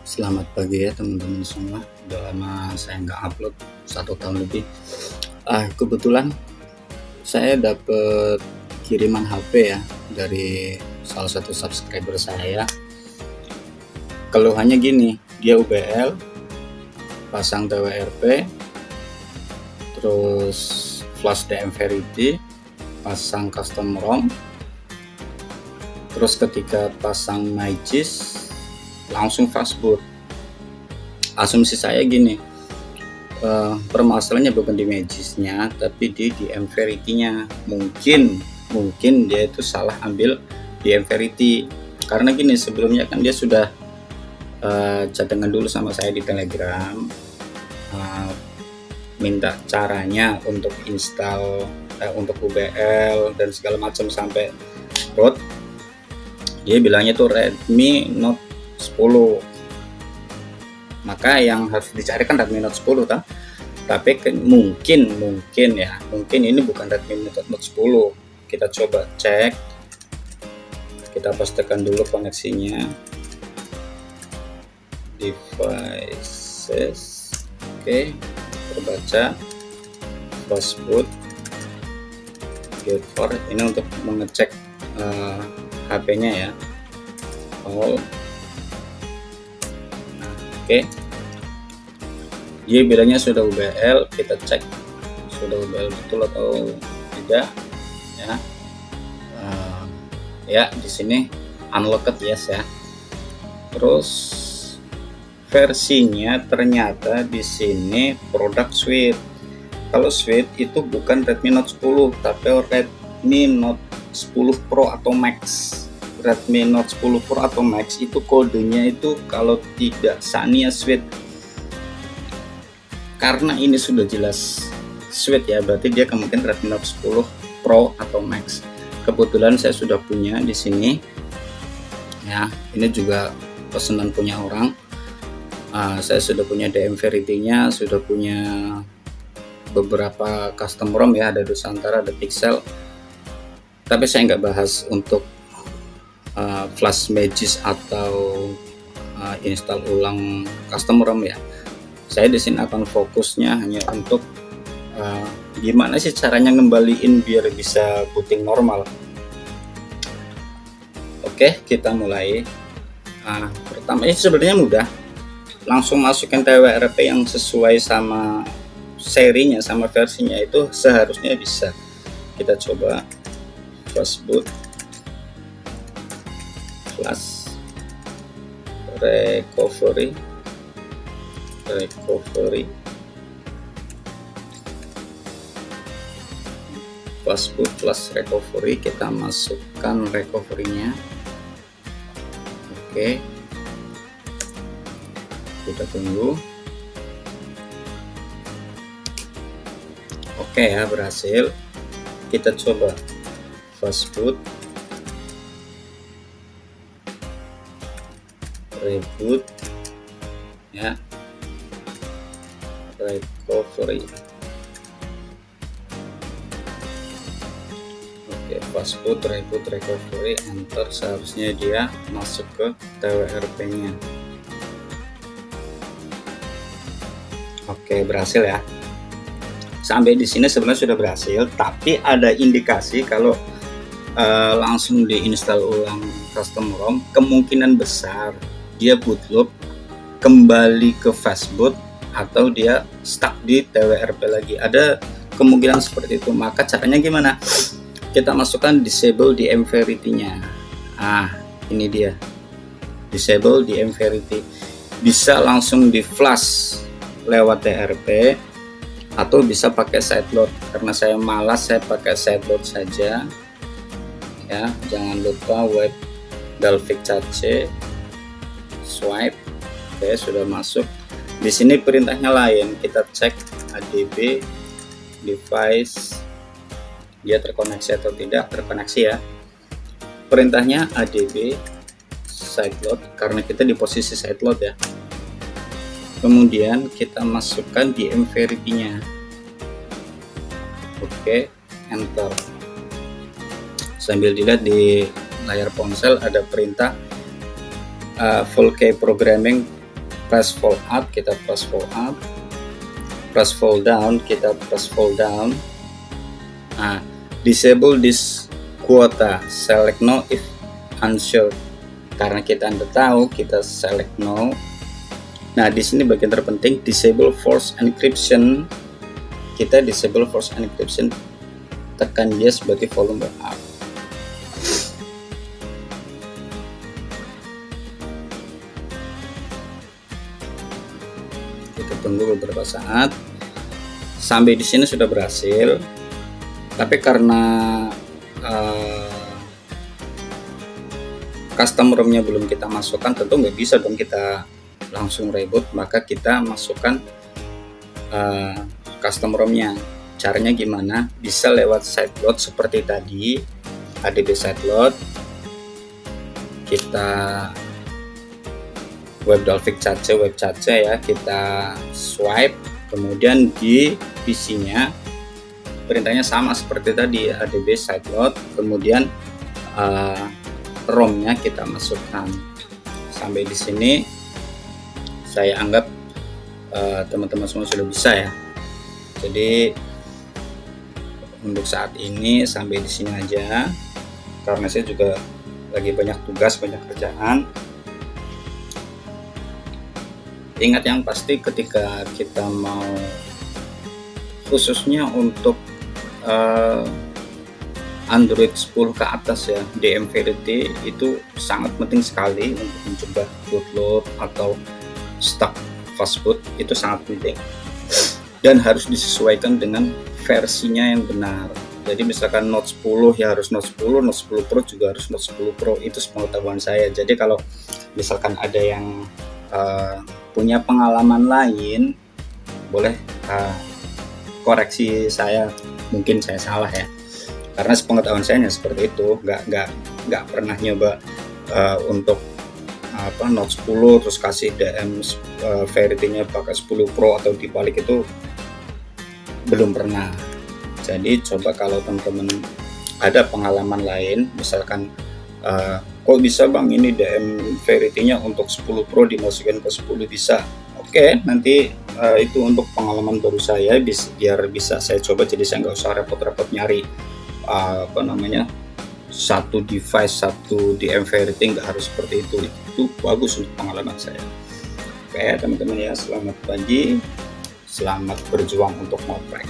Selamat pagi ya teman-teman semua. Udah lama saya nggak upload, 1 tahun lebih. Kebetulan saya dapet kiriman HP ya dari salah satu subscriber saya. Keluhannya gini, dia UBL, pasang TWRP, terus flash DM Verity, pasang custom ROM, terus ketika pasang MyGIS langsung fastboot. Asumsi saya gini, permasalahannya bukan di MyGIS-nya tapi di DM Verity-nya. Mungkin dia itu salah ambil DM Verity, karena gini, sebelumnya kan dia sudah chattingan dulu sama saya di Telegram, minta caranya untuk install untuk UBL dan segala macam sampai root. Dia bilangnya tuh Redmi Note 10, maka yang harus dicari kan Redmi Note 10 kan? Tapi mungkin ini bukan Redmi Note 10. Kita coba cek, kita pastikan dulu koneksinya, devices, oke, terbaca, fastboot, get for, ini untuk mengecek HP-nya ya, all. Oke, dia bilangnya sudah UBL. Kita cek sudah UBL betul atau tidak ya. Ya, di sini unlocked, yes ya. Terus versinya ternyata di sini produk suite. Kalau suite itu bukan Redmi Note 10 tapi Redmi Note 10 Pro atau Max. Redmi Note 10 Pro atau Max itu kodenya itu kalau tidak Xania Suite. Karena ini sudah jelas Suite ya, berarti dia kemungkinan Redmi Note 10 Pro atau Max. Kebetulan saya sudah punya di sini. Ya, ini juga pesanan punya orang. Saya sudah punya DM Verity-nya, sudah punya beberapa custom ROM ya, ada Nusantara, ada Pixel. Tapi saya nggak bahas untuk flash MyGIS atau install ulang custom ROM ya. Saya di sini akan fokusnya hanya untuk gimana sih caranya ngembaliin biar bisa booting normal. Oke, kita mulai. Pertama ini sebenarnya mudah, langsung masukin TWRP yang sesuai sama serinya, sama versinya, itu seharusnya bisa. Kita coba fastboot, flash, recovery, fastboot, flash, recovery. Kita masukkan recovery-nya. Oke, kita tunggu. Oke ya, berhasil. Kita coba fastboot, reboot ya, recovery. Oke, fastboot, reboot, recovery, enter. Seharusnya dia masuk ke TWRP-nya. Oke, berhasil ya. Sampai di sini sebenarnya sudah berhasil, tapi ada indikasi kalau langsung diinstal ulang custom ROM, kemungkinan besar dia bootloop kembali ke fastboot atau dia stuck di TWRP lagi. Ada kemungkinan seperti itu. Maka caranya gimana? Kita masukkan disable DM Verity-nya. Ini dia, disable DM Verity. Bisa langsung di flash lewat TRP atau bisa pakai sideload. Karena saya malas, saya pakai sideload saja ya. Jangan lupa web Dalvik Cache swipe. Oke, sudah masuk. Di sini perintahnya lain, kita cek ADB device, dia terkoneksi atau tidak. Terkoneksi ya. Perintahnya ADB sideload, karena kita di posisi sideload ya. Kemudian kita masukkan DM Verity-nya. Oke, enter. Sambil dilihat di layar ponsel ada perintah full key programming press fold up, kita press fold up, press fold down, kita press fold down. Nah, disable this quota, select no if unsure. Karena kita Anda tahu, kita select no. Nah, di sini bagian terpenting, disable force encryption. Kita disable force encryption, tekan yes sebagai volume up. Kita tunggu beberapa saat. Sampai di sini sudah berhasil. Tapi karena custom ROM-nya belum kita masukkan, tentu nggak bisa dong kita langsung reboot, maka kita masukkan custom ROM-nya. Caranya gimana? Bisa lewat sideload seperti tadi, ADB sideload. Kita web cache ya, kita swipe, kemudian di PC-nya perintahnya sama seperti tadi, ADB sideload, kemudian ROM-nya kita masukkan. Sampai di sini saya anggap teman-teman semua sudah bisa ya. Jadi untuk saat ini sampai di sini aja, karena saya juga lagi banyak tugas, banyak kerjaan. Ingat yang pasti, ketika kita mau, khususnya untuk Android 10 ke atas ya, DM Verity itu sangat penting sekali untuk mencegah bootload atau stuck fastboot, itu sangat penting dan harus disesuaikan dengan versinya yang benar. Jadi misalkan Note 10 ya harus Note 10, Note 10 Pro juga harus Note 10 Pro, itu sepengetahuan saya. Jadi kalau misalkan ada yang punya pengalaman lain, boleh koreksi saya, mungkin saya salah ya, karena sepengetahuan saya seperti itu. Nggak pernah nyoba untuk Note 10 terus kasih DM Verity-nya pakai 10 Pro atau dibalik, itu belum pernah. Jadi coba kalau teman-teman ada pengalaman lain, misalkan kok bisa bang ini DM Verity-nya untuk 10 Pro dimasukin ke 10, bisa. Oke, nanti itu untuk pengalaman baru saya, biar bisa saya coba, jadi saya nggak usah repot-repot nyari satu device, satu DM Verity, nggak harus seperti itu bagus untuk pengalaman saya. Oke teman-teman ya, selamat pagi, selamat berjuang untuk ngoprek.